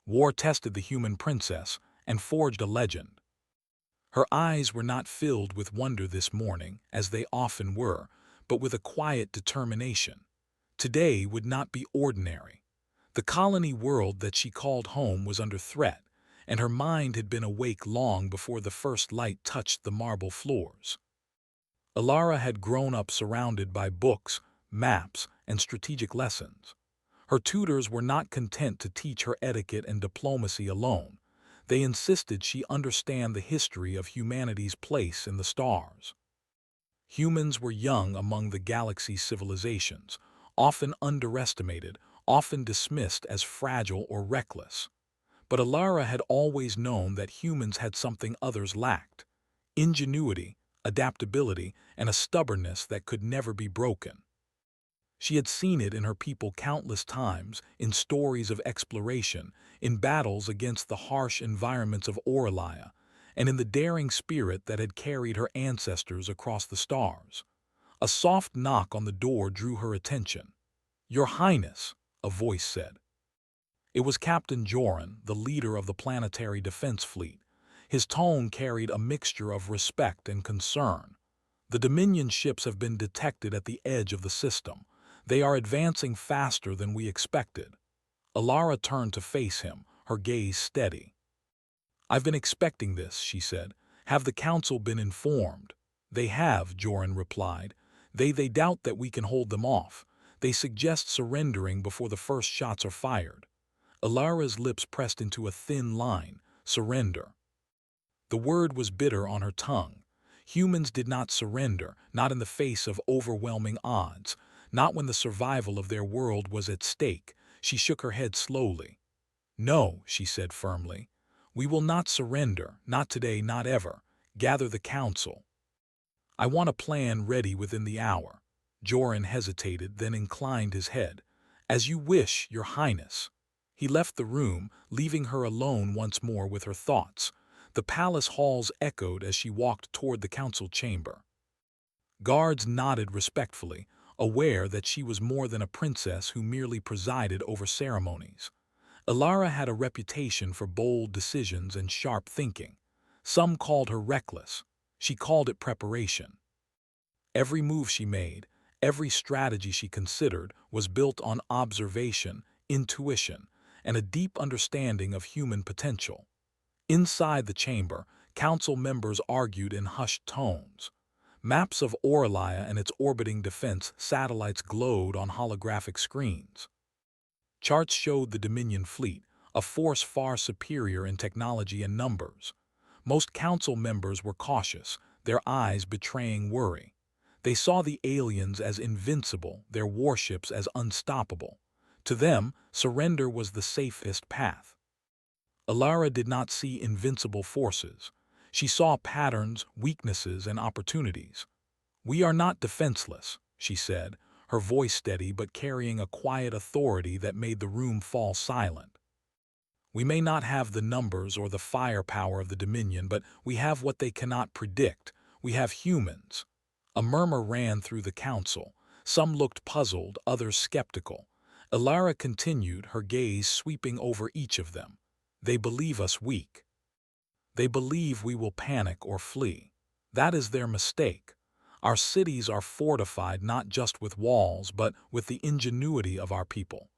War tested the human princess and forged a legend. Her eyes were not filled with wonder this morning, as they often were, but with a quiet determination. Today would not be ordinary. The colony world that she called home was under threat, and her mind had been awake long before the first light touched the marble floors. Alara had grown up surrounded by books, maps, and strategic lessons. Her tutors were not content to teach her etiquette and diplomacy alone. They insisted she understand the history of humanity's place in the stars. Humans were young among the galaxy's civilizations, often underestimated, often dismissed as fragile or reckless. But Alara had always known that humans had something others lacked: ingenuity, adaptability, and a stubbornness that could never be broken. She had seen it in her people countless times, in stories of exploration, in battles against the harsh environments of Oralia, and in the daring spirit that had carried her ancestors across the stars. A soft knock on the door drew her attention. "Your Highness," a voice said. It was Captain Joran, the leader of the planetary defense fleet. His tone carried a mixture of respect and concern. "The Dominion ships have been detected at the edge of the system. They are advancing faster than we expected." Alara turned to face him, her gaze steady. "I've been expecting this," she said. "Have the Council been informed?" "They have," Joran replied. They doubt that we can hold them off. They suggest surrendering before the first shots are fired." Alara's lips pressed into a thin line: surrender. The word was bitter on her tongue. Humans did not surrender, not in the face of overwhelming odds, not when the survival of their world was at stake. She shook her head slowly. "No," she said firmly. "We will not surrender, not today, not ever. Gather the council." "I want a plan ready within the hour." Joran hesitated, then inclined his head. "As you wish, Your Highness." He left the room, leaving her alone once more with her thoughts. The palace halls echoed as she walked toward the council chamber. Guards nodded respectfully, aware that she was more than a princess who merely presided over ceremonies. Alara had a reputation for bold decisions and sharp thinking. Some called her reckless. She called it preparation. Every move she made, every strategy she considered, was built on observation, intuition, and a deep understanding of human potential. Inside the chamber, council members argued in hushed tones. Maps of Oralia and its orbiting defense satellites glowed on holographic screens. Charts showed the Dominion fleet, a force far superior in technology and numbers. Most council members were cautious, their eyes betraying worry. They saw the aliens as invincible, their warships as unstoppable. To them, surrender was the safest path. Alara did not see invincible forces. She saw patterns, weaknesses, and opportunities. "We are not defenseless," she said, her voice steady but carrying a quiet authority that made the room fall silent. "We may not have the numbers or the firepower of the Dominion, but we have what they cannot predict. We have humans." A murmur ran through the council. Some looked puzzled, others skeptical. Alara continued, her gaze sweeping over each of them. "They believe us weak. They believe we will panic or flee. That is their mistake. Our cities are fortified not just with walls, but with the ingenuity of our people.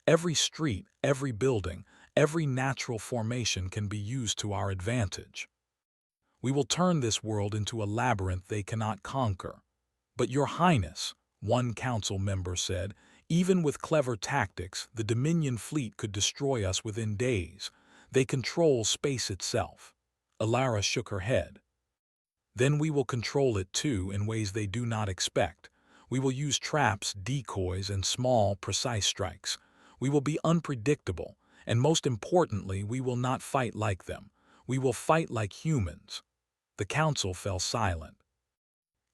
Every street, every building, every natural formation can be used to our advantage. We will turn this world into a labyrinth they cannot conquer." "But Your Highness," one council member said, "even with clever tactics, the Dominion fleet could destroy us within days. They control space itself." Alara shook her head. "Then we will control it too in ways they do not expect. We will use traps, decoys, and small, precise strikes. We will be unpredictable, and most importantly, we will not fight like them. We will fight like humans." The council fell silent.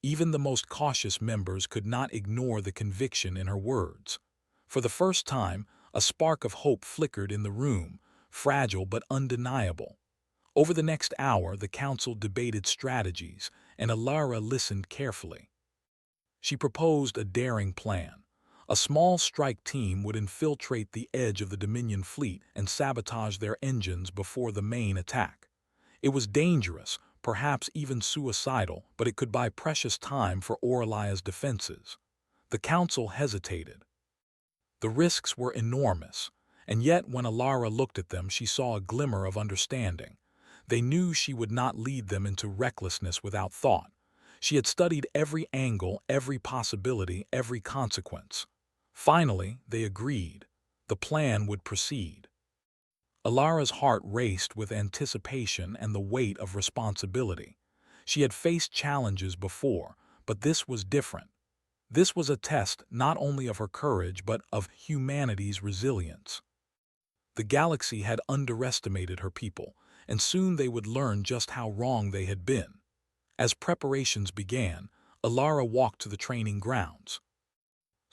Even the most cautious members could not ignore the conviction in her words. For the first time, a spark of hope flickered in the room, fragile but undeniable. Over the next hour, the council debated strategies, and Alara listened carefully. She proposed a daring plan, A small strike team would infiltrate the edge of the Dominion fleet and sabotage their engines before the main attack. It was dangerous, perhaps even suicidal, but it could buy precious time for Orlia's defenses. The council hesitated. The risks were enormous, and yet when Alara looked at them she saw a glimmer of understanding. They knew she would not lead them into recklessness without thought. She had studied every angle, every possibility, every consequence. Finally, they agreed. The plan would proceed. Alara's heart raced with anticipation and the weight of responsibility. She had faced challenges before, but this was different. This was a test not only of her courage but of humanity's resilience. The galaxy had underestimated her people, and soon they would learn just how wrong they had been. As preparations began, Alara walked to the training grounds.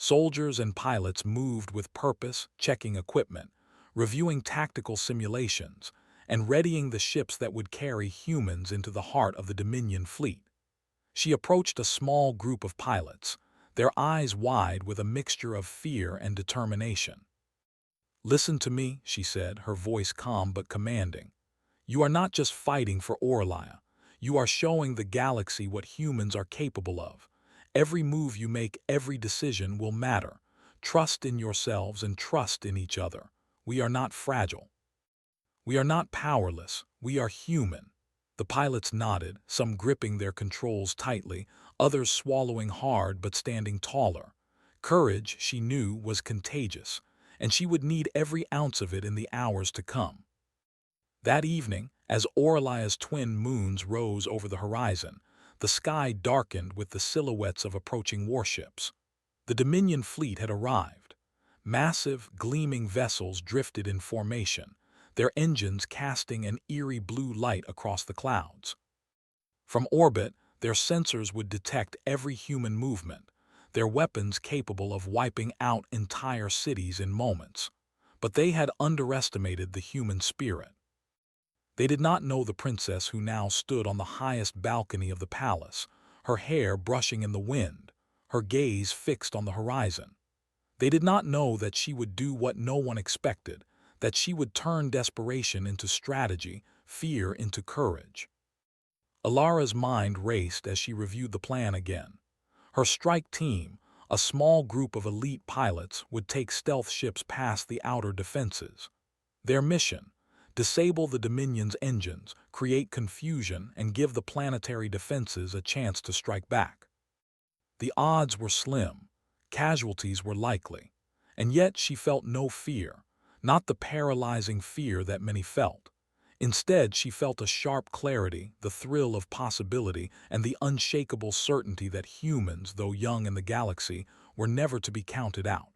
Soldiers and pilots moved with purpose, checking equipment, reviewing tactical simulations, and readying the ships that would carry humans into the heart of the Dominion fleet. She approached a small group of pilots, their eyes wide with a mixture of fear and determination. "Listen to me," she said, her voice calm but commanding. "You are not just fighting for Orlia. You are showing the galaxy what humans are capable of. Every move you make, every decision will matter. Trust in yourselves and trust in each other. We are not fragile. We are not powerless. We are human." The pilots nodded, some gripping their controls tightly, others swallowing hard but standing taller. Courage, she knew, was contagious, and she would need every ounce of it in the hours to come. That evening, as Orlia's twin moons rose over the horizon, the sky darkened with the silhouettes of approaching warships. The Dominion fleet had arrived. Massive, gleaming vessels drifted in formation, their engines casting an eerie blue light across the clouds. From orbit, their sensors would detect every human movement, their weapons capable of wiping out entire cities in moments. But they had underestimated the human spirit. They did not know the princess who now stood on the highest balcony of the palace, her hair brushing in the wind, her gaze fixed on the horizon. They did not know that she would do what no one expected, that she would turn desperation into strategy, fear into courage. Alara's mind raced as she reviewed the plan again. Her strike team, a small group of elite pilots, would take stealth ships past the outer defenses. Their mission: disable the Dominion's engines, create confusion, and give the planetary defenses a chance to strike back. The odds were slim, casualties were likely, and yet she felt no fear, not the paralyzing fear that many felt. Instead, she felt a sharp clarity, the thrill of possibility, and the unshakable certainty that humans, though young in the galaxy, were never to be counted out.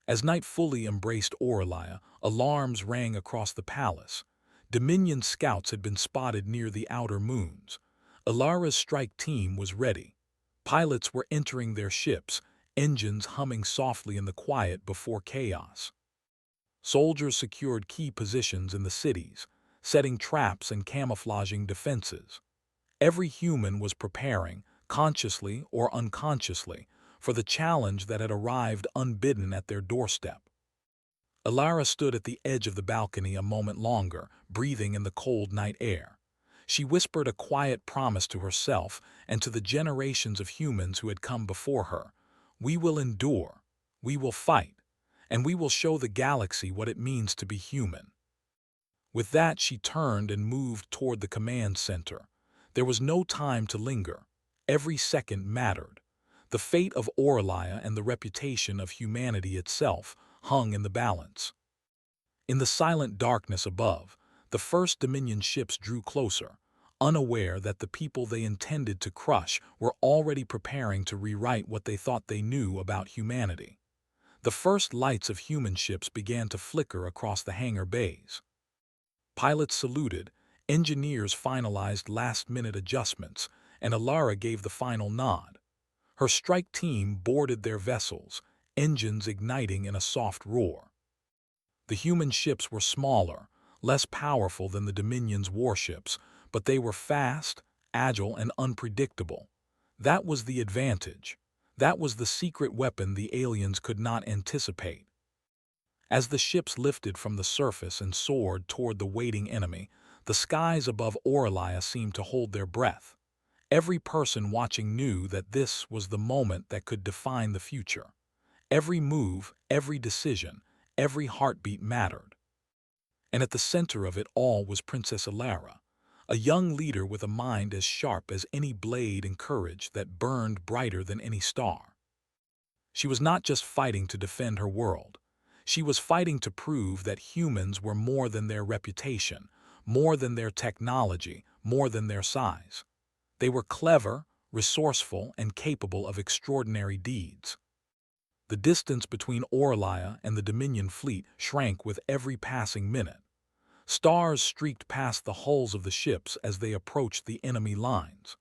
As night fully embraced Orlia, alarms rang across the palace. Dominion scouts had been spotted near the outer moons. Alara's strike team was ready. Pilots were entering their ships, engines humming softly in the quiet before chaos. Soldiers secured key positions in the cities, setting traps and camouflaging defenses. Every human was preparing, consciously or unconsciously, for the challenge that had arrived unbidden at their doorstep. Alara stood at the edge of the balcony a moment longer, breathing in the cold night air. She whispered a quiet promise to herself and to the generations of humans who had come before her. "We will endure, we will fight, and we will show the galaxy what it means to be human." With that, she turned and moved toward the command center. There was no time to linger. Every second mattered. The fate of Orlia and the reputation of humanity itself hung in the balance. In the silent darkness above, the first Dominion ships drew closer, unaware that the people they intended to crush were already preparing to rewrite what they thought they knew about humanity. The first lights of human ships began to flicker across the hangar bays. Pilots saluted, engineers finalized last-minute adjustments, and Alara gave the final nod. Her strike team boarded their vessels, engines igniting in a soft roar. The human ships were smaller, less powerful than the Dominion's warships, but they were fast, agile, and unpredictable. That was the advantage. That was the secret weapon the aliens could not anticipate. As the ships lifted from the surface and soared toward the waiting enemy, the skies above Orlaia seemed to hold their breath. Every person watching knew that this was the moment that could define the future. Every move, every decision, every heartbeat mattered. And at the center of it all was Princess Alara, a young leader with a mind as sharp as any blade and courage that burned brighter than any star. She was not just fighting to defend her world. She was fighting to prove that humans were more than their reputation, more than their technology, more than their size. They were clever, resourceful, and capable of extraordinary deeds. The distance between Orlaia and the Dominion fleet shrank with every passing minute. Stars streaked past the hulls of the ships as they approached the enemy lines.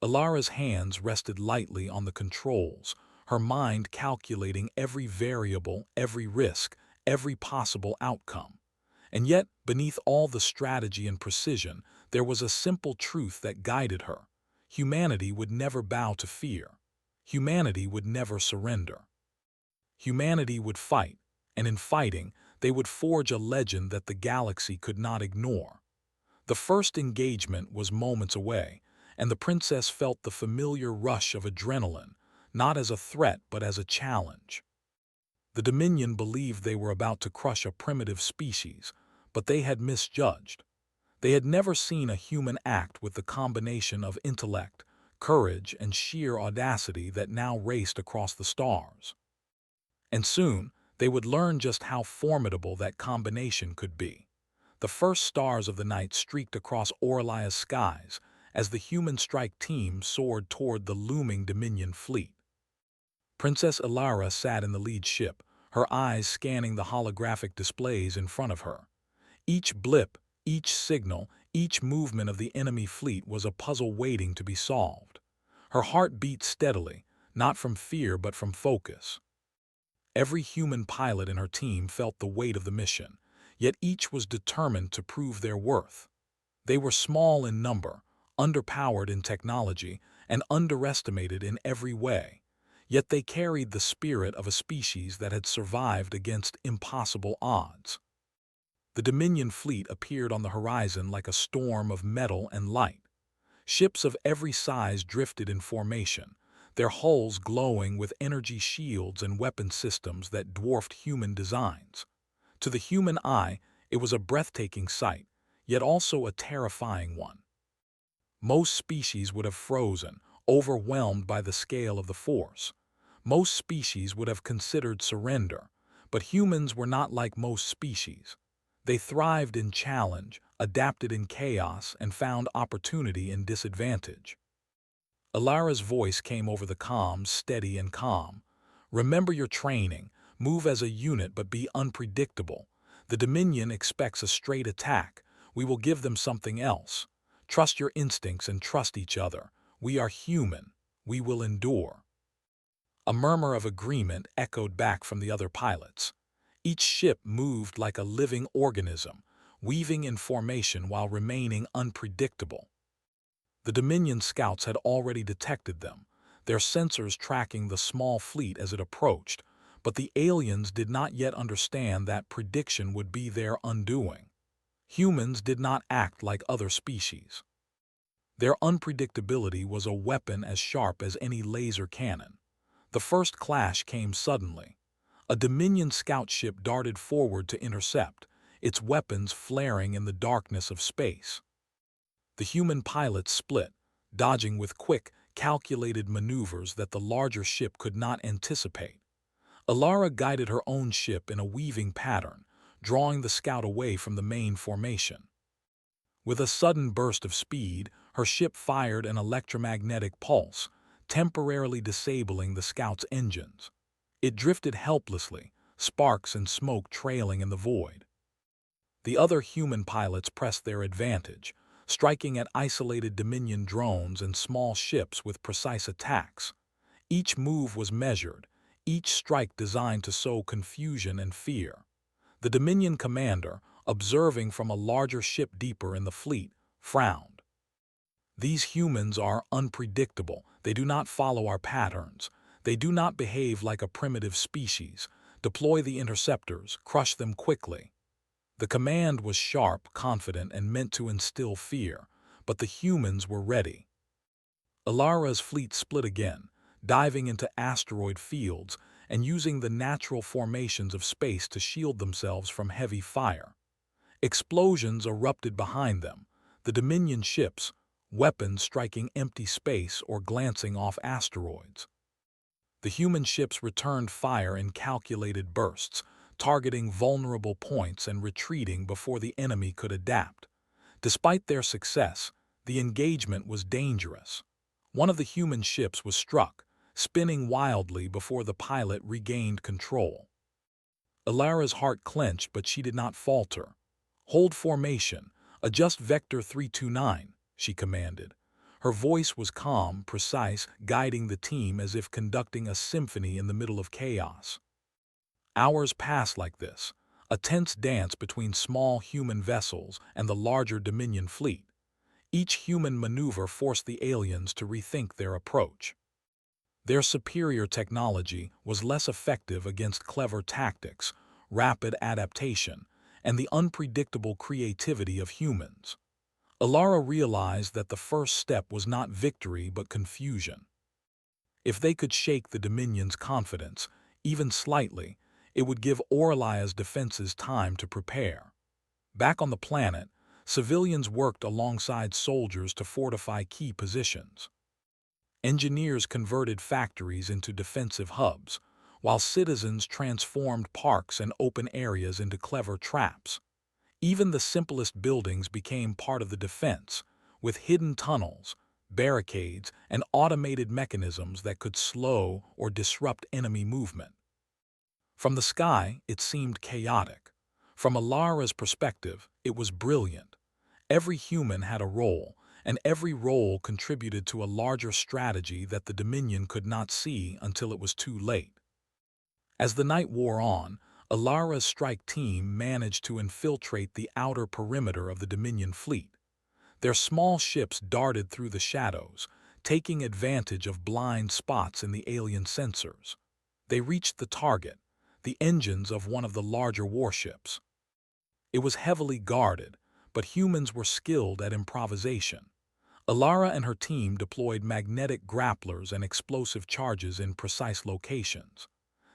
Alara's hands rested lightly on the controls, her mind calculating every variable, every risk, every possible outcome. And yet, beneath all the strategy and precision, there was a simple truth that guided her. Humanity would never bow to fear. Humanity would never surrender. Humanity would fight, and in fighting, they would forge a legend that the galaxy could not ignore. The first engagement was moments away, and the princess felt the familiar rush of adrenaline, not as a threat but as a challenge. The Dominion believed they were about to crush a primitive species, but they had misjudged. They had never seen a human act with the combination of intellect, courage, and sheer audacity that now raced across the stars. And soon, they would learn just how formidable that combination could be. The first stars of the night streaked across Orlaia's skies as the human strike team soared toward the looming Dominion fleet. Princess Alara sat in the lead ship, her eyes scanning the holographic displays in front of her. Each blip, each signal, each movement of the enemy fleet was a puzzle waiting to be solved. Her heart beat steadily, not from fear but from focus. Every human pilot in her team felt the weight of the mission, yet each was determined to prove their worth. They were small in number, underpowered in technology, and underestimated in every way, yet they carried the spirit of a species that had survived against impossible odds. The Dominion fleet appeared on the horizon like a storm of metal and light. Ships of every size drifted in formation, their hulls glowing with energy shields and weapon systems that dwarfed human designs. To the human eye, it was a breathtaking sight, yet also a terrifying one. Most species would have frozen, overwhelmed by the scale of the force. Most species would have considered surrender, but humans were not like most species. They thrived in challenge, adapted in chaos, and found opportunity in disadvantage. Alara's voice came over the comms, steady and calm. Remember your training, move as a unit but be unpredictable. The Dominion expects a straight attack. We will give them something else. Trust your instincts and trust each other. We are human. We will endure. A murmur of agreement echoed back from the other pilots. Each ship moved like a living organism, weaving in formation while remaining unpredictable. The Dominion scouts had already detected them, their sensors tracking the small fleet as it approached, but the aliens did not yet understand that prediction would be their undoing. Humans did not act like other species. Their unpredictability was a weapon as sharp as any laser cannon. The first clash came suddenly. A Dominion scout ship darted forward to intercept, its weapons flaring in the darkness of space. The human pilots split, dodging with quick, calculated maneuvers that the larger ship could not anticipate. Alara guided her own ship in a weaving pattern, drawing the scout away from the main formation. With a sudden burst of speed, her ship fired an electromagnetic pulse, temporarily disabling the scout's engines. It drifted helplessly, sparks and smoke trailing in the void. The other human pilots pressed their advantage, striking at isolated Dominion drones and small ships with precise attacks. Each move was measured, each strike designed to sow confusion and fear. The Dominion commander, observing from a larger ship deeper in the fleet, frowned. These humans are unpredictable. They do not follow our patterns. They do not behave like a primitive species. Deploy the interceptors, crush them quickly." The command was sharp, confident, and meant to instill fear, but the humans were ready. Alara's fleet split again, diving into asteroid fields and using the natural formations of space to shield themselves from heavy fire. Explosions erupted behind them, the Dominion ships, weapons striking empty space or glancing off asteroids. The human ships returned fire in calculated bursts, targeting vulnerable points and retreating before the enemy could adapt. Despite their success, the engagement was dangerous. One of the human ships was struck, spinning wildly before the pilot regained control. Alara's heart clenched, but she did not falter. "Hold formation. Adjust Vector 329, she commanded. Her voice was calm, precise, guiding the team as if conducting a symphony in the middle of chaos. Hours passed like this, a tense dance between small human vessels and the larger Dominion fleet. Each human maneuver forced the aliens to rethink their approach. Their superior technology was less effective against clever tactics, rapid adaptation, and the unpredictable creativity of humans. Alara realized that the first step was not victory but confusion. If they could shake the Dominion's confidence, even slightly, it would give Orlia's defenses time to prepare. Back on the planet, civilians worked alongside soldiers to fortify key positions. Engineers converted factories into defensive hubs, while citizens transformed parks and open areas into clever traps. Even the simplest buildings became part of the defense, with hidden tunnels, barricades, and automated mechanisms that could slow or disrupt enemy movement. From the sky, it seemed chaotic. From Alara's perspective, it was brilliant. Every human had a role, and every role contributed to a larger strategy that the Dominion could not see until it was too late. As the night wore on, Alara's strike team managed to infiltrate the outer perimeter of the Dominion fleet. Their small ships darted through the shadows, taking advantage of blind spots in the alien sensors. They reached the target, the engines of one of the larger warships. It was heavily guarded, but humans were skilled at improvisation. Alara and her team deployed magnetic grapplers and explosive charges in precise locations.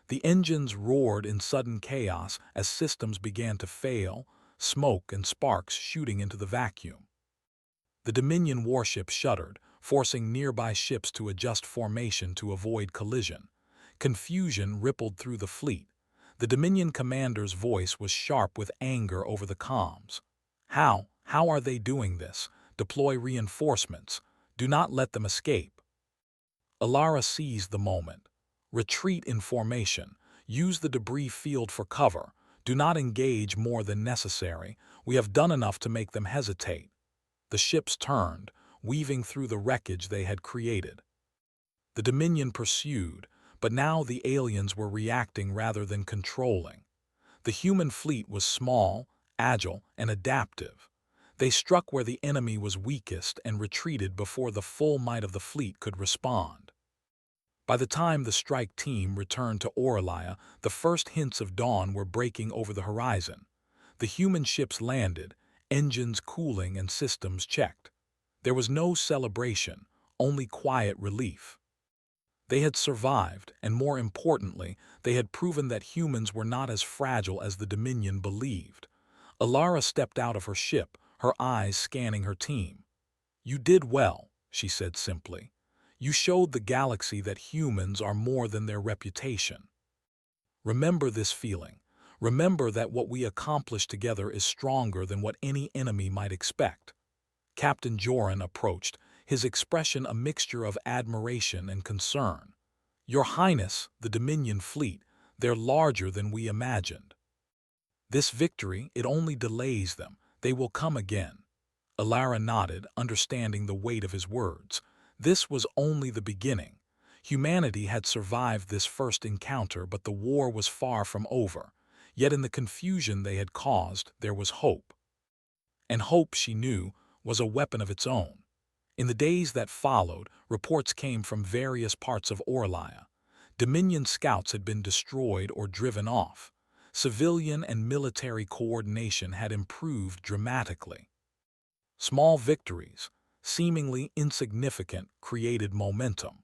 The engines roared in sudden chaos as systems began to fail, smoke and sparks shooting into the vacuum. The Dominion warship shuddered, forcing nearby ships to adjust formation to avoid collision. Confusion rippled through the fleet. The Dominion commander's voice was sharp with anger over the comms. How are they doing this? Deploy reinforcements. Do not let them escape." Alara seized the moment. "Retreat in formation. Use the debris field for cover. Do not engage more than necessary. We have done enough to make them hesitate." The ships turned, weaving through the wreckage they had created. The Dominion pursued, but now the aliens were reacting rather than controlling. The human fleet was small, agile, and adaptive. They struck where the enemy was weakest and retreated before the full might of the fleet could respond. By the time the strike team returned to Orlia, the first hints of dawn were breaking over the horizon. The human ships landed, engines cooling and systems checked. There was no celebration, only quiet relief. They had survived, and more importantly, they had proven that humans were not as fragile as the Dominion believed. Alara stepped out of her ship, her eyes scanning her team. "You did well," she said simply. "You showed the galaxy that humans are more than their reputation. Remember this feeling. Remember that what we accomplish together is stronger than what any enemy might expect." Captain Joran approached, his expression a mixture of admiration and concern. "Your Highness, the Dominion fleet, they're larger than we imagined. This victory, it only delays them. They will come again." Alara nodded, understanding the weight of his words. This was only the beginning. Humanity had survived this first encounter, but the war was far from over. Yet in the confusion they had caused, there was hope. And hope, she knew, was a weapon of its own. In the days that followed, reports came from various parts of Orlia. Dominion scouts had been destroyed or driven off. Civilian and military coordination had improved dramatically. Small victories, seemingly insignificant, created momentum.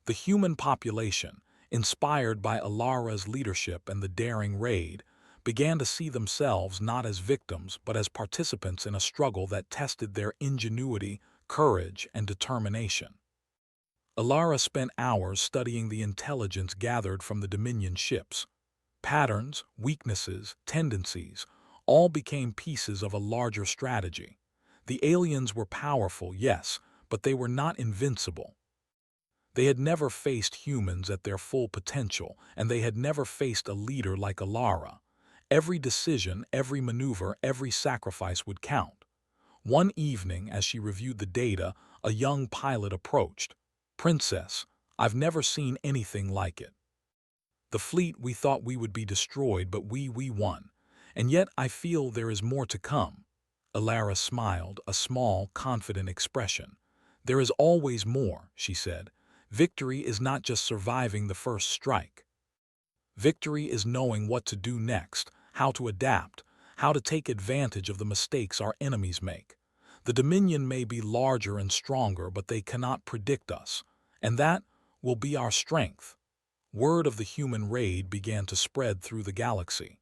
The human population, inspired by Alara's leadership and the daring raid, began to see themselves not as victims but as participants in a struggle that tested their ingenuity, courage, and determination. Alara spent hours studying the intelligence gathered from the Dominion ships. Patterns, weaknesses, tendencies, all became pieces of a larger strategy. The aliens were powerful, yes, but they were not invincible. They had never faced humans at their full potential, and they had never faced a leader like Alara. Every decision, every maneuver, every sacrifice would count. One evening, as she reviewed the data, a young pilot approached. "Princess, I've never seen anything like it. The fleet, we thought we would be destroyed, but we won. And yet I feel there is more to come." Alara smiled, a small, confident expression. "There is always more," she said. "Victory is not just surviving the first strike. Victory is knowing what to do next, how to adapt, how to take advantage of the mistakes our enemies make. The Dominion may be larger and stronger, but they cannot predict us, and that will be our strength." Word of the human raid began to spread through the galaxy.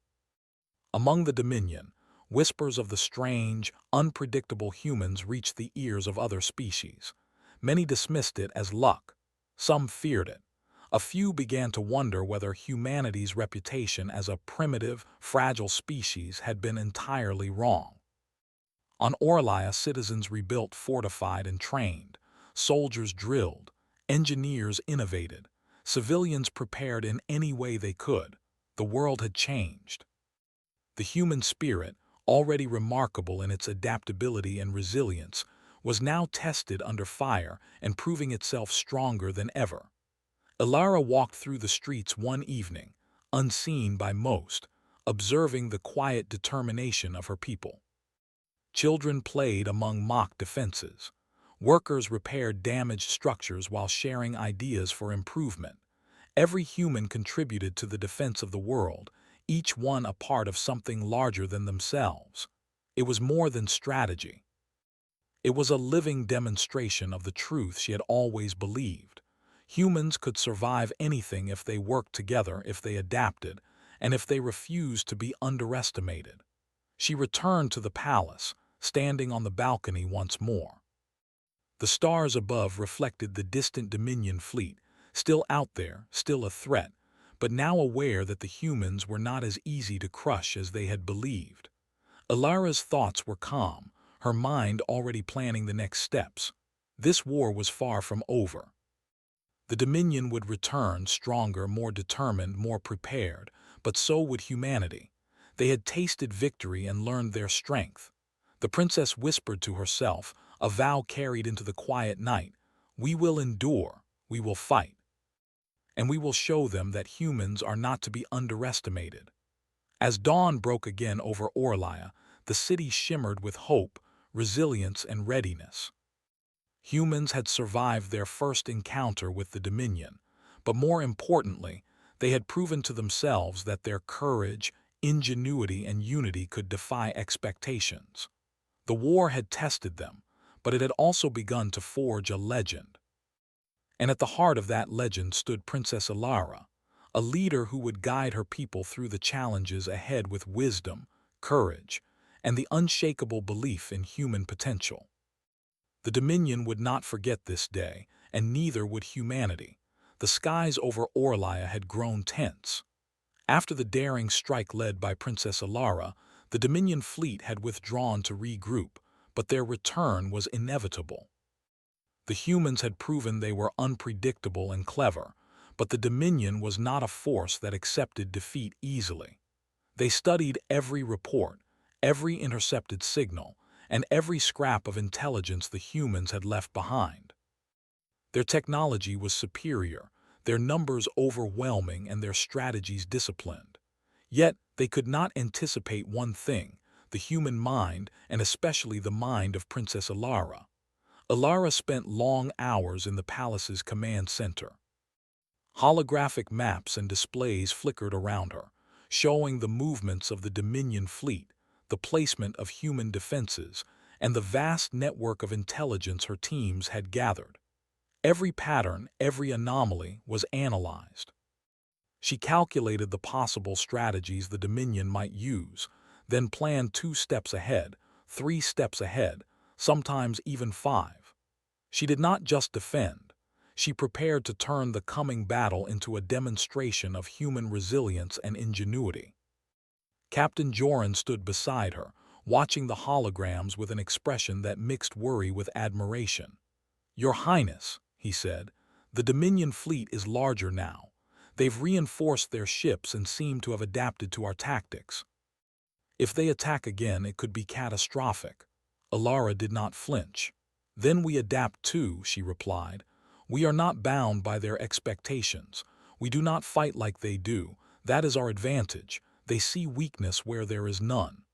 Among the Dominion, whispers of the strange, unpredictable humans reached the ears of other species. Many dismissed it as luck. Some feared it. A few began to wonder whether humanity's reputation as a primitive, fragile species had been entirely wrong. On Orlia, citizens rebuilt, fortified, and trained. Soldiers drilled. Engineers innovated. Civilians prepared in any way they could. The world had changed. The human spirit, already remarkable in its adaptability and resilience, was now tested under fire and proving itself stronger than ever. Alara walked through the streets one evening, unseen by most, observing the quiet determination of her people. Children played among mock defenses. Workers repaired damaged structures while sharing ideas for improvement. Every human contributed to the defense of the world, each one a part of something larger than themselves. It was more than strategy. It was a living demonstration of the truth she had always believed. Humans could survive anything if they worked together, if they adapted, and if they refused to be underestimated. She returned to the palace, standing on the balcony once more. The stars above reflected the distant Dominion fleet, still out there, still a threat, but now aware that the humans were not as easy to crush as they had believed. Alara's thoughts were calm, her mind already planning the next steps. This war was far from over. The Dominion would return stronger, more determined, more prepared, but so would humanity. They had tasted victory and learned their strength. The princess whispered to herself, a vow carried into the quiet night: "We will endure, we will fight. And we will show them that humans are not to be underestimated." As dawn broke again over Orlia, the city shimmered with hope, resilience, and readiness. Humans had survived their first encounter with the Dominion, but more importantly, they had proven to themselves that their courage, ingenuity, and unity could defy expectations. The war had tested them, but it had also begun to forge a legend. And at the heart of that legend stood Princess Alara, a leader who would guide her people through the challenges ahead with wisdom, courage, and the unshakable belief in human potential. The Dominion would not forget this day, and neither would humanity. The skies over Orlia had grown tense. After the daring strike led by Princess Alara, the Dominion fleet had withdrawn to regroup, but their return was inevitable. The humans had proven they were unpredictable and clever, but the Dominion was not a force that accepted defeat easily. They studied every report, every intercepted signal, and every scrap of intelligence the humans had left behind. Their technology was superior, their numbers overwhelming, and their strategies disciplined. Yet they could not anticipate one thing: the human mind, and especially the mind of Princess Alara. Alara spent long hours in the palace's command center. Holographic maps and displays flickered around her, showing the movements of the Dominion fleet, the placement of human defenses, and the vast network of intelligence her teams had gathered. Every pattern, every anomaly was analyzed. She calculated the possible strategies the Dominion might use, then planned 2 steps ahead, 3 steps ahead, sometimes even 5. She did not just defend. She prepared to turn the coming battle into a demonstration of human resilience and ingenuity. Captain Joran stood beside her, watching the holograms with an expression that mixed worry with admiration. "Your Highness," he said, "the Dominion fleet is larger now. They've reinforced their ships and seem to have adapted to our tactics. If they attack again, it could be catastrophic." Alara did not flinch. "Then we adapt too," she replied. "We are not bound by their expectations. We do not fight like they do. That is our advantage. They see weakness where there is none.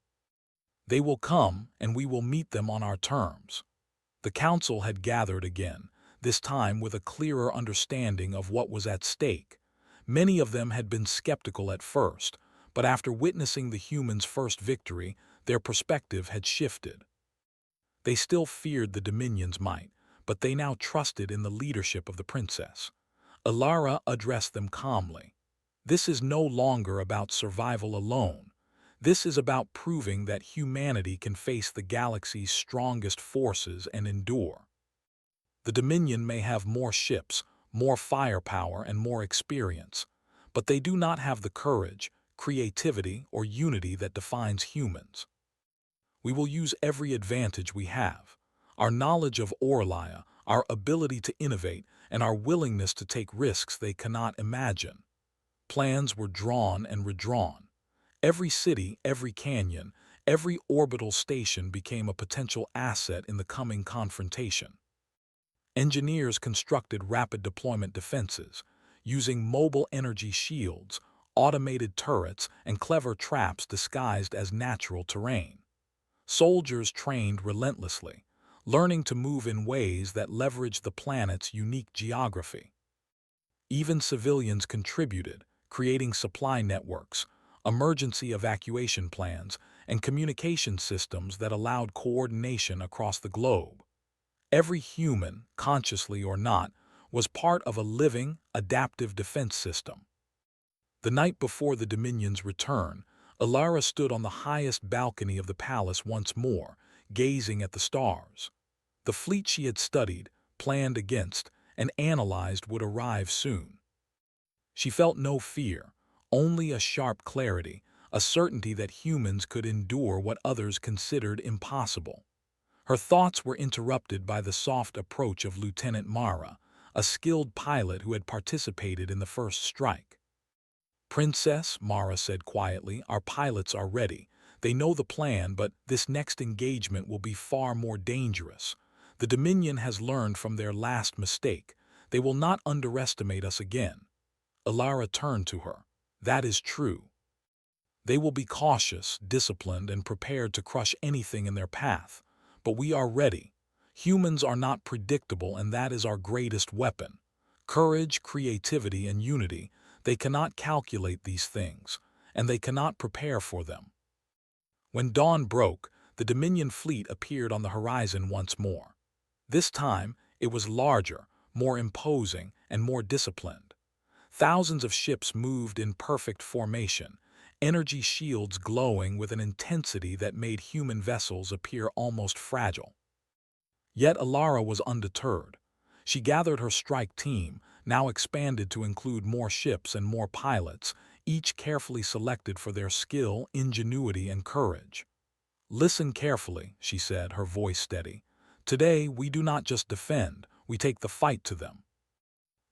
They will come, and we will meet them on our terms." The council had gathered again, this time with a clearer understanding of what was at stake. Many of them had been skeptical at first, but after witnessing the humans' first victory, their perspective had shifted. They still feared the Dominion's might, but they now trusted in the leadership of the princess. Alara addressed them calmly. "This is no longer about survival alone. This is about proving that humanity can face the galaxy's strongest forces and endure. The Dominion may have more ships, more firepower, and more experience, but they do not have the courage, creativity, or unity that defines humans. We will use every advantage we have. Our knowledge of Orlia, our ability to innovate, and our willingness to take risks they cannot imagine." Plans were drawn and redrawn. Every city, every canyon, every orbital station became a potential asset in the coming confrontation. Engineers constructed rapid deployment defenses, using mobile energy shields, automated turrets, and clever traps disguised as natural terrain. Soldiers trained relentlessly, learning to move in ways that leveraged the planet's unique geography. Even civilians contributed, creating supply networks, emergency evacuation plans, and communication systems that allowed coordination across the globe. Every human, consciously or not, was part of a living, adaptive defense system. The night before the Dominion's return, Alara stood on the highest balcony of the palace once more, gazing at the stars. The fleet she had studied, planned against, and analyzed would arrive soon. She felt no fear, only a sharp clarity, a certainty that humans could endure what others considered impossible. Her thoughts were interrupted by the soft approach of Lieutenant Mara, a skilled pilot who had participated in the first strike. "Princess," Mara said quietly, "our pilots are ready. They know the plan, but this next engagement will be far more dangerous. The Dominion has learned from their last mistake. They will not underestimate us again." Alara turned to her. "That is true. They will be cautious, disciplined, and prepared to crush anything in their path. But we are ready. Humans are not predictable, and that is our greatest weapon. Courage, creativity, and unity. They cannot calculate these things, and they cannot prepare for them." When dawn broke, the Dominion fleet appeared on the horizon once more. This time, it was larger, more imposing, and more disciplined. Thousands of ships moved in perfect formation, energy shields glowing with an intensity that made human vessels appear almost fragile. Yet Alara was undeterred. She gathered her strike team, now expanded to include more ships and more pilots, each carefully selected for their skill, ingenuity, and courage. "Listen carefully," she said, her voice steady. "Today, we do not just defend, we take the fight to them.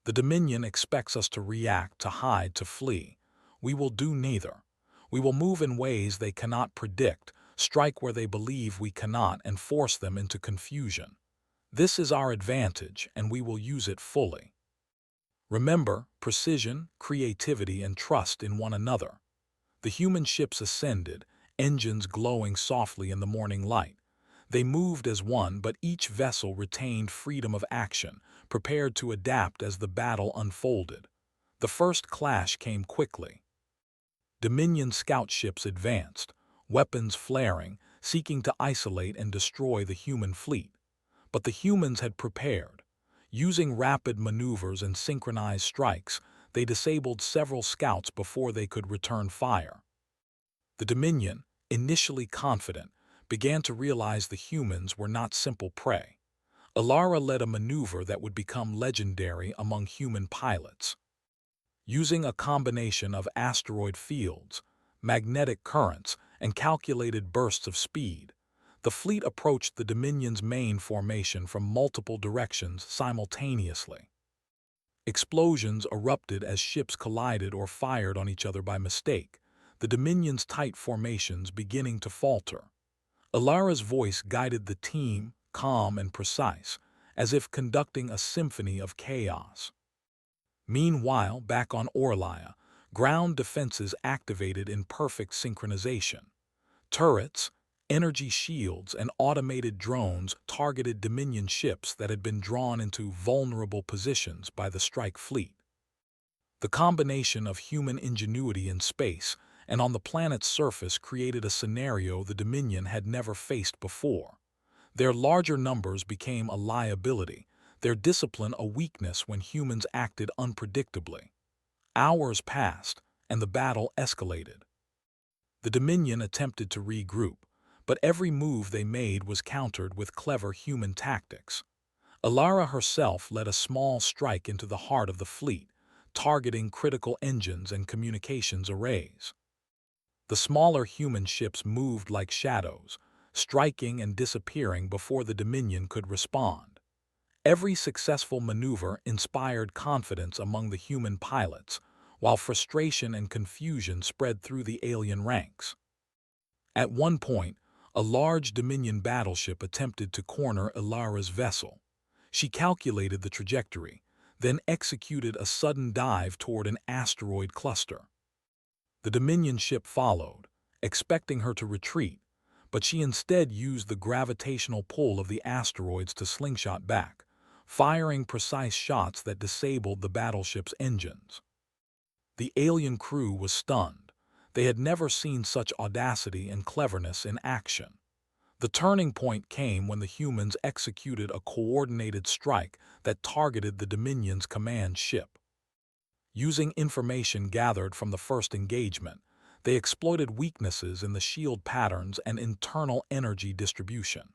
The Dominion expects us to react, to hide, to flee. We will do neither. We will move in ways they cannot predict, strike where they believe we cannot, and force them into confusion. This is our advantage, and we will use it fully. Remember, precision, creativity, and trust in one another." The human ships ascended, engines glowing softly in the morning light. They moved as one, but each vessel retained freedom of action, prepared to adapt as the battle unfolded. The first clash came quickly. Dominion scout ships advanced, weapons flaring, seeking to isolate and destroy the human fleet. But the humans had prepared. Using rapid maneuvers and synchronized strikes, they disabled several scouts before they could return fire. The Dominion, initially confident, began to realize the humans were not simple prey. Alara led a maneuver that would become legendary among human pilots. Using a combination of asteroid fields, magnetic currents, and calculated bursts of speed, the fleet approached the Dominion's main formation from multiple directions simultaneously. Explosions erupted as ships collided or fired on each other by mistake, the Dominion's tight formations beginning to falter. Alara's voice guided the team, calm and precise, as if conducting a symphony of chaos. Meanwhile, back on Orlia, ground defenses activated in perfect synchronization. Turrets, energy shields, and automated drones targeted Dominion ships that had been drawn into vulnerable positions by the strike fleet. The combination of human ingenuity in space and on the planet's surface created a scenario the Dominion had never faced before. Their larger numbers became a liability, their discipline a weakness when humans acted unpredictably. Hours passed, and the battle escalated. The Dominion attempted to regroup, but every move they made was countered with clever human tactics. Alara herself led a small strike into the heart of the fleet, targeting critical engines and communications arrays. The smaller human ships moved like shadows, striking and disappearing before the Dominion could respond. Every successful maneuver inspired confidence among the human pilots, while frustration and confusion spread through the alien ranks. At one point, a large Dominion battleship attempted to corner Alara's vessel. She calculated the trajectory, then executed a sudden dive toward an asteroid cluster. The Dominion ship followed, expecting her to retreat, but she instead used the gravitational pull of the asteroids to slingshot back, firing precise shots that disabled the battleship's engines. The alien crew was stunned. They had never seen such audacity and cleverness in action. The turning point came when the humans executed a coordinated strike that targeted the Dominion's command ship. Using information gathered from the first engagement, they exploited weaknesses in the shield patterns and internal energy distribution.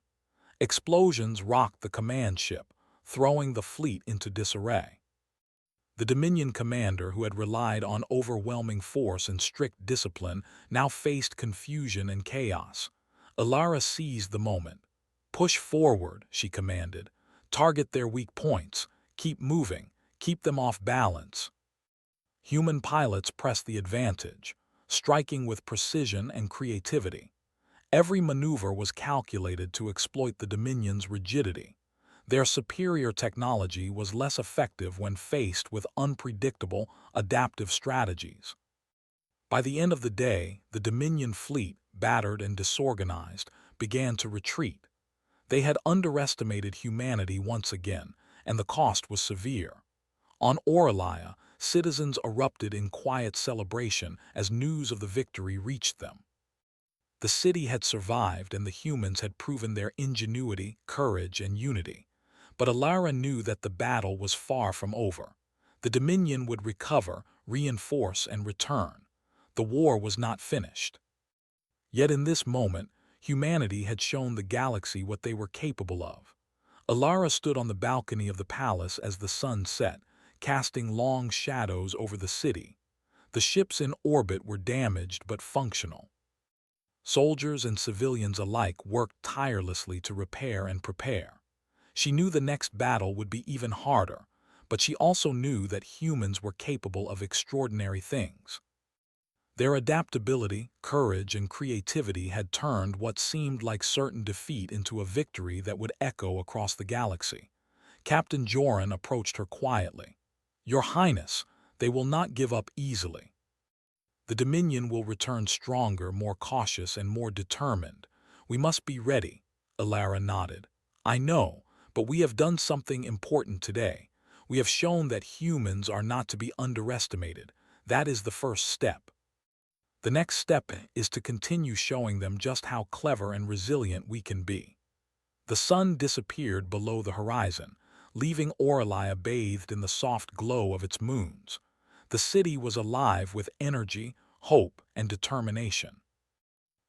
Explosions rocked the command ship, throwing the fleet into disarray. The Dominion commander, who had relied on overwhelming force and strict discipline, now faced confusion and chaos. Alara seized the moment. "Push forward," she commanded. "Target their weak points. Keep moving. Keep them off balance." Human pilots pressed the advantage, striking with precision and creativity. Every maneuver was calculated to exploit the Dominion's rigidity. Their superior technology was less effective when faced with unpredictable, adaptive strategies. By the end of the day, the Dominion fleet, battered and disorganized, began to retreat. They had underestimated humanity once again, and the cost was severe. On Orlia, citizens erupted in quiet celebration as news of the victory reached them. The city had survived and the humans had proven their ingenuity, courage, and unity. But Alara knew that the battle was far from over. The Dominion would recover, reinforce, and return. The war was not finished. Yet in this moment, humanity had shown the galaxy what they were capable of. Alara stood on the balcony of the palace as the sun set, casting long shadows over the city. The ships in orbit were damaged but functional. Soldiers and civilians alike worked tirelessly to repair and prepare. She knew the next battle would be even harder, but she also knew that humans were capable of extraordinary things. Their adaptability, courage, and creativity had turned what seemed like certain defeat into a victory that would echo across the galaxy. Captain Joran approached her quietly. "Your Highness, they will not give up easily. The Dominion will return stronger, more cautious, and more determined. We must be ready." Alara nodded. "I know, but we have done something important today. We have shown that humans are not to be underestimated. That is the first step. The next step is to continue showing them just how clever and resilient we can be. The sun disappeared below the horizon, leaving Orlia bathed in the soft glow of its moons. The city was alive with energy, hope, and determination.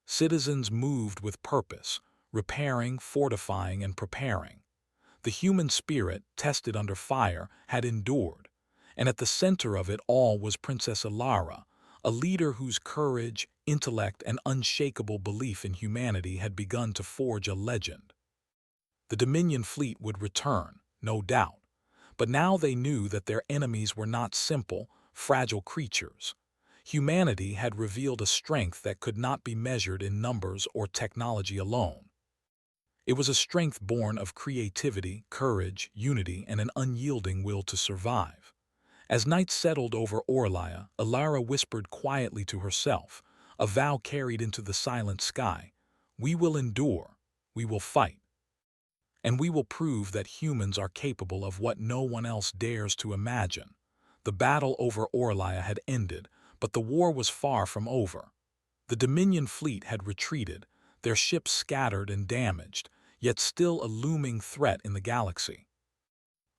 Citizens moved with purpose, repairing, fortifying, and preparing. The human spirit, tested under fire, had endured, and at the center of it all was Princess Alara, a leader whose courage, intellect, and unshakable belief in humanity had begun to forge a legend. The Dominion fleet would return, no doubt, but now they knew that their enemies were not simple, fragile creatures. Humanity had revealed a strength that could not be measured in numbers or technology alone. It was a strength born of creativity, courage, unity, and an unyielding will to survive. As night settled over Orlia, Alara whispered quietly to herself, a vow carried into the silent sky: "We will endure, we will fight, and we will prove that humans are capable of what no one else dares to imagine." The battle over Orlia had ended, but the war was far from over. The Dominion fleet had retreated, their ships scattered and damaged, yet still a looming threat in the galaxy.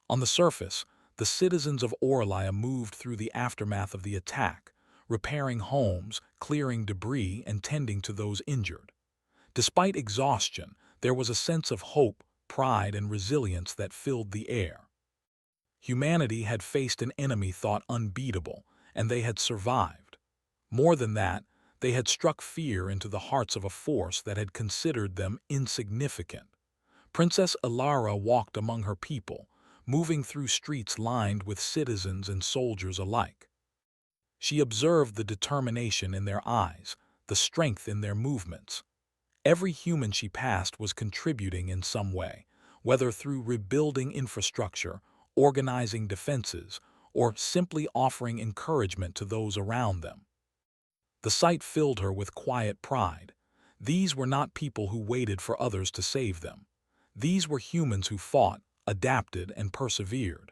On the surface, the citizens of Orlia moved through the aftermath of the attack, repairing homes, clearing debris, and tending to those injured. Despite exhaustion, there was a sense of hope, pride, and resilience that filled the air. Humanity had faced an enemy thought unbeatable, and they had survived. More than that, they had struck fear into the hearts of a force that had considered them insignificant. Princess Alara walked among her people, moving through streets lined with citizens and soldiers alike. She observed the determination in their eyes, the strength in their movements. Every human she passed was contributing in some way, whether through rebuilding infrastructure, organizing defenses, or simply offering encouragement to those around them. The sight filled her with quiet pride. These were not people who waited for others to save them. These were humans who fought, adapted, and persevered.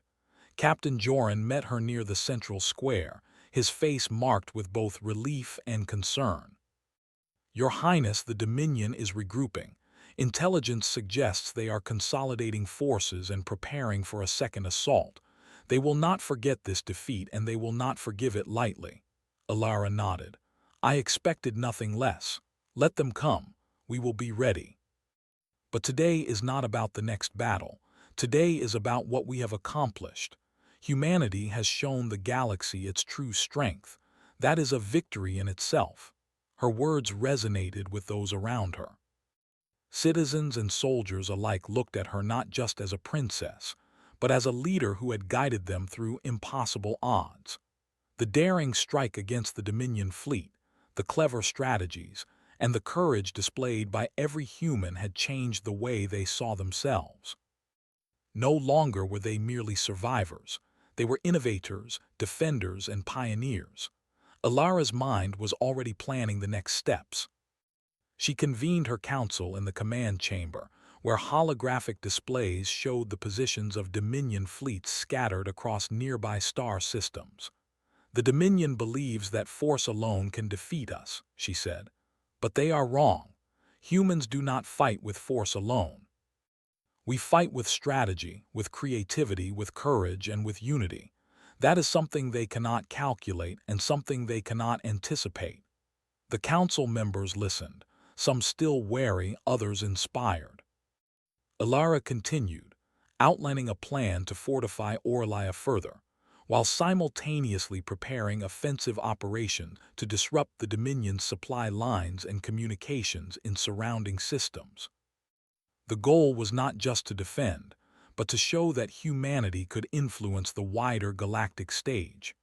Captain Joran met her near the central square, his face marked with both relief and concern. "Your Highness, the Dominion is regrouping. Intelligence suggests they are consolidating forces and preparing for a second assault. They will not forget this defeat, and they will not forgive it lightly." Alara nodded. "I expected nothing less. Let them come. We will be ready." But today is not about the next battle. Today is about what we have accomplished. Humanity has shown the galaxy its true strength. That is a victory in itself. Her words resonated with those around her. Citizens and soldiers alike looked at her not just as a princess, but as a leader who had guided them through impossible odds. The daring strike against the Dominion fleet, the clever strategies, and the courage displayed by every human had changed the way they saw themselves. No longer were they merely survivors. They were innovators, defenders, and pioneers. Alara's mind was already planning the next steps. She convened her council in the command chamber, where holographic displays showed the positions of Dominion fleets scattered across nearby star systems. "The Dominion believes that force alone can defeat us," she said. "But they are wrong. Humans do not fight with force alone. We fight with strategy, with creativity, with courage, and with unity. That is something they cannot calculate and something they cannot anticipate." The council members listened, some still wary, others inspired. Alara continued, outlining a plan to fortify Orlia further, while simultaneously preparing offensive operations to disrupt the Dominion's supply lines and communications in surrounding systems. The goal was not just to defend, but to show that humanity could influence the wider galactic stage.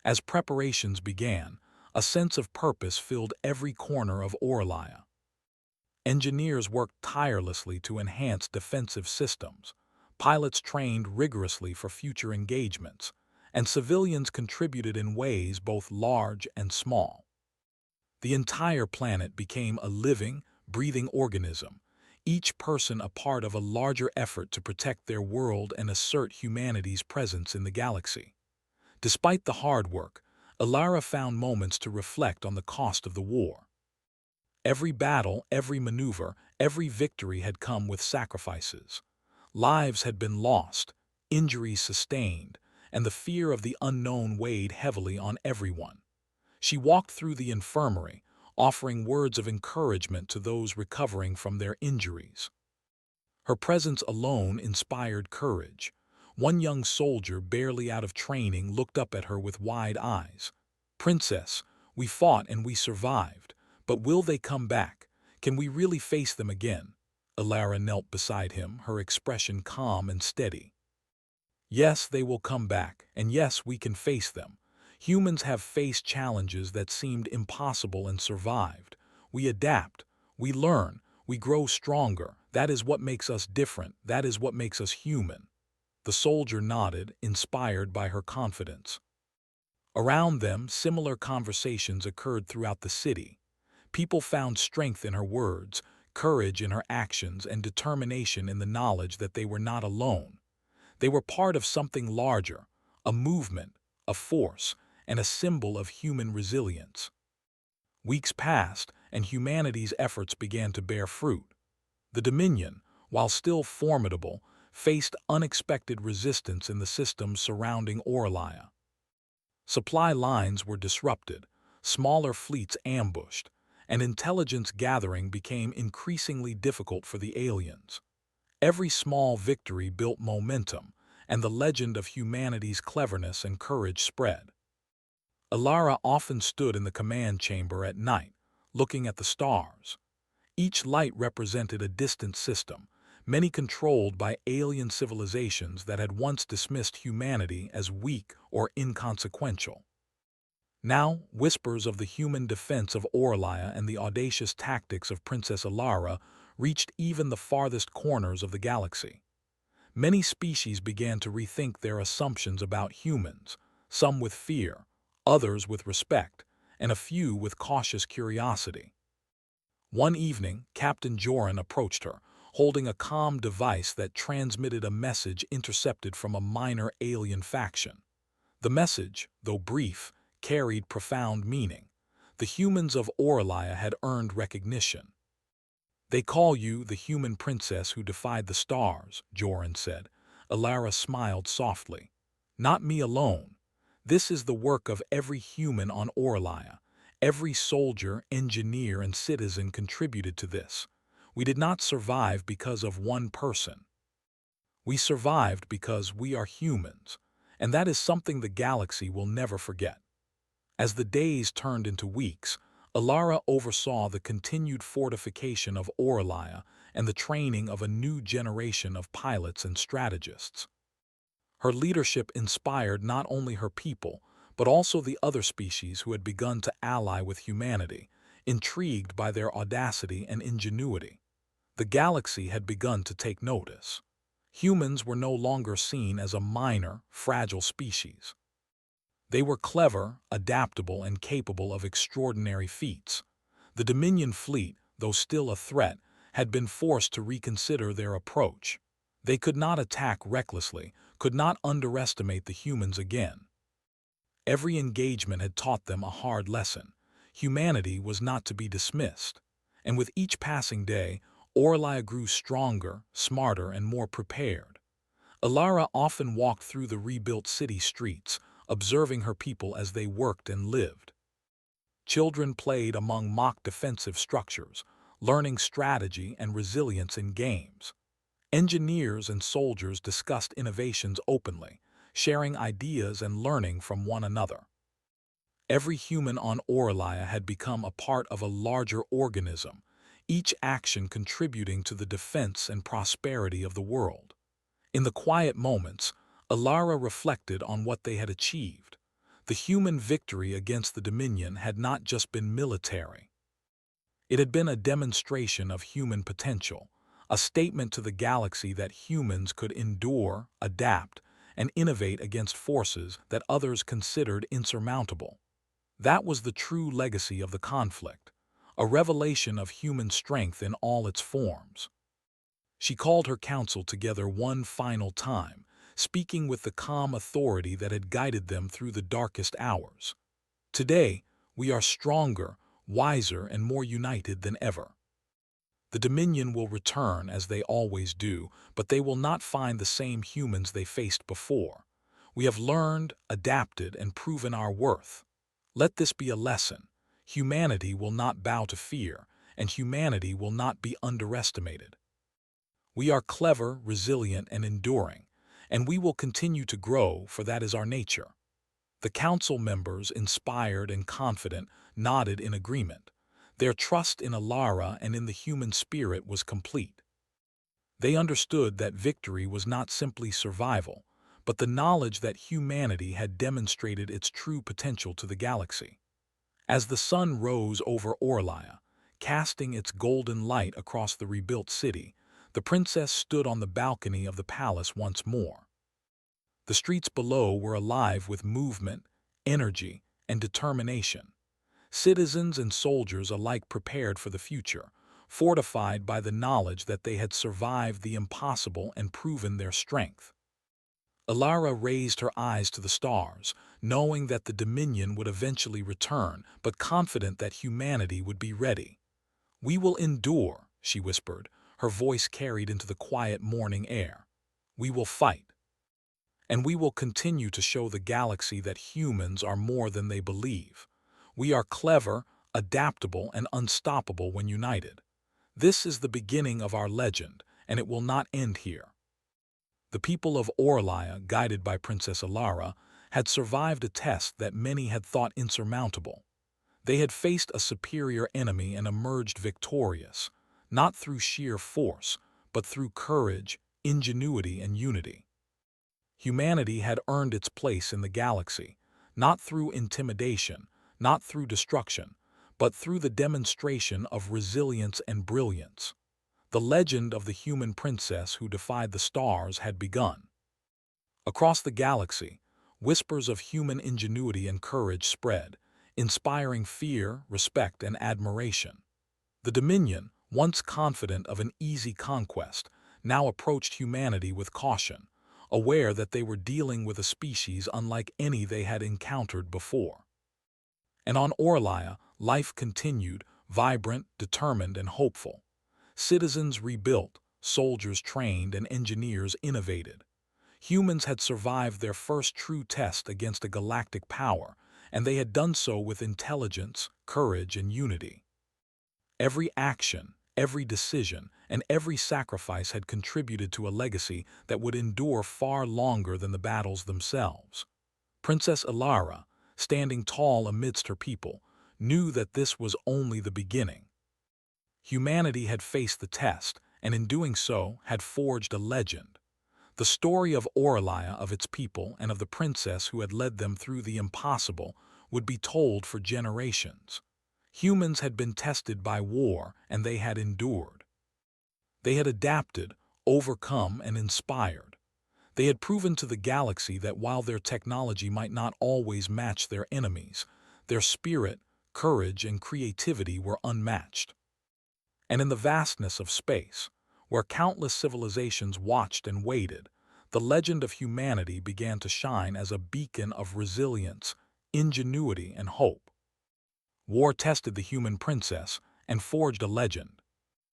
As preparations began, a sense of purpose filled every corner of Orlia. Engineers worked tirelessly to enhance defensive systems, pilots trained rigorously for future engagements, and civilians contributed in ways both large and small. The entire planet became a living, breathing organism, each person a part of a larger effort to protect their world and assert humanity's presence in the galaxy. Despite the hard work, Alara found moments to reflect on the cost of the war. Every battle, every maneuver, every victory had come with sacrifices. Lives had been lost, injuries sustained, and the fear of the unknown weighed heavily on everyone. She walked through the infirmary, offering words of encouragement to those recovering from their injuries. Her presence alone inspired courage. One young soldier, barely out of training, looked up at her with wide eyes. "Princess, we fought and we survived, but will they come back? Can we really face them again?" Alara knelt beside him, her expression calm and steady. "Yes, they will come back, and yes, we can face them. Humans have faced challenges that seemed impossible and survived. We adapt, we learn, we grow stronger. That is what makes us different. That is what makes us human." The soldier nodded, inspired by her confidence. Around them, similar conversations occurred throughout the city. People found strength in her words, courage in her actions, and determination in the knowledge that they were not alone. They were part of something larger, a movement, a force, and a symbol of human resilience. Weeks passed, and humanity's efforts began to bear fruit. The Dominion, while still formidable, faced unexpected resistance in the systems surrounding Orlaya. Supply lines were disrupted, smaller fleets ambushed, and intelligence gathering became increasingly difficult for the aliens. Every small victory built momentum, and the legend of humanity's cleverness and courage spread. Alara often stood in the command chamber at night, looking at the stars. Each light represented a distant system, many controlled by alien civilizations that had once dismissed humanity as weak or inconsequential. Now, whispers of the human defense of Orlaya and the audacious tactics of Princess Alara reached even the farthest corners of the galaxy. Many species began to rethink their assumptions about humans, some with fear, others with respect, and a few with cautious curiosity. One evening, Captain Joran approached her, holding a comm device that transmitted a message intercepted from a minor alien faction. The message, though brief, carried profound meaning. The humans of Orlaya had earned recognition. "They call you the human princess who defied the stars," Joran said. Alara smiled softly. "Not me alone. This is the work of every human on Orlaya. Every soldier, engineer, and citizen contributed to this. We did not survive because of one person. We survived because we are humans, and that is something the galaxy will never forget." As the days turned into weeks, Alara oversaw the continued fortification of Orlaya and the training of a new generation of pilots and strategists. Her leadership inspired not only her people, but also the other species who had begun to ally with humanity, intrigued by their audacity and ingenuity. The galaxy had begun to take notice. Humans were no longer seen as a minor, fragile species. They were clever, adaptable, and capable of extraordinary feats. The Dominion fleet, though still a threat, had been forced to reconsider their approach. They could not attack recklessly, could not underestimate the humans again. Every engagement had taught them a hard lesson. Humanity was not to be dismissed. And with each passing day, Orlaya grew stronger, smarter, and more prepared. Alara often walked through the rebuilt city streets, observing her people as they worked and lived. Children played among mock defensive structures, learning strategy and resilience in games. Engineers and soldiers discussed innovations openly, sharing ideas and learning from one another. Every human on Orlaya had become a part of a larger organism, each action contributing to the defense and prosperity of the world. In the quiet moments, Alara reflected on what they had achieved. The human victory against the Dominion had not just been military. It had been a demonstration of human potential, a statement to the galaxy that humans could endure, adapt, and innovate against forces that others considered insurmountable. That was the true legacy of the conflict, a revelation of human strength in all its forms. She called her council together one final time, speaking with the calm authority that had guided them through the darkest hours. Today, we are stronger, wiser, and more united than ever. The Dominion will return as they always do, but they will not find the same humans they faced before. We have learned, adapted, and proven our worth. Let this be a lesson. Humanity will not bow to fear, and humanity will not be underestimated. We are clever, resilient, and enduring, and we will continue to grow, for that is our nature. The council members, inspired and confident, nodded in agreement. Their trust in Alara and in the human spirit was complete. They understood that victory was not simply survival, but the knowledge that humanity had demonstrated its true potential to the galaxy. As the sun rose over Orlaya, casting its golden light across the rebuilt city, the princess stood on the balcony of the palace once more. The streets below were alive with movement, energy, and determination. Citizens and soldiers alike prepared for the future, fortified by the knowledge that they had survived the impossible and proven their strength. Alara raised her eyes to the stars, knowing that the Dominion would eventually return, but confident that humanity would be ready. "We will endure," she whispered, her voice carried into the quiet morning air. "We will fight. And we will continue to show the galaxy that humans are more than they believe. We are clever, adaptable, and unstoppable when united. This is the beginning of our legend, and it will not end here." The people of Orlaya, guided by Princess Alara, had survived a test that many had thought insurmountable. They had faced a superior enemy and emerged victorious, not through sheer force, but through courage, ingenuity, and unity. Humanity had earned its place in the galaxy, not through intimidation, not through destruction, but through the demonstration of resilience and brilliance. The legend of the human princess who defied the stars had begun. Across the galaxy, whispers of human ingenuity and courage spread, inspiring fear, respect, and admiration. The Dominion, once confident of an easy conquest, now approached humanity with caution, aware that they were dealing with a species unlike any they had encountered before. And on Orlaya, life continued, vibrant, determined, and hopeful. Citizens rebuilt, soldiers trained, and engineers innovated. Humans had survived their first true test against a galactic power, and they had done so with intelligence, courage, and unity. Every action, every decision, and every sacrifice had contributed to a legacy that would endure far longer than the battles themselves. Princess Alara, standing tall amidst her people, knew that this was only the beginning. Humanity had faced the test, and in doing so had forged a legend. The story of Orlaya, of its people, and of the princess who had led them through the impossible would be told for generations. Humans had been tested by war, and they had endured. They had adapted, overcome, and inspired. They had proven to the galaxy that while their technology might not always match their enemies, their spirit, courage, and creativity were unmatched. And in the vastness of space, where countless civilizations watched and waited, the legend of humanity began to shine as a beacon of resilience, ingenuity, and hope. War tested the human princess and forged a legend.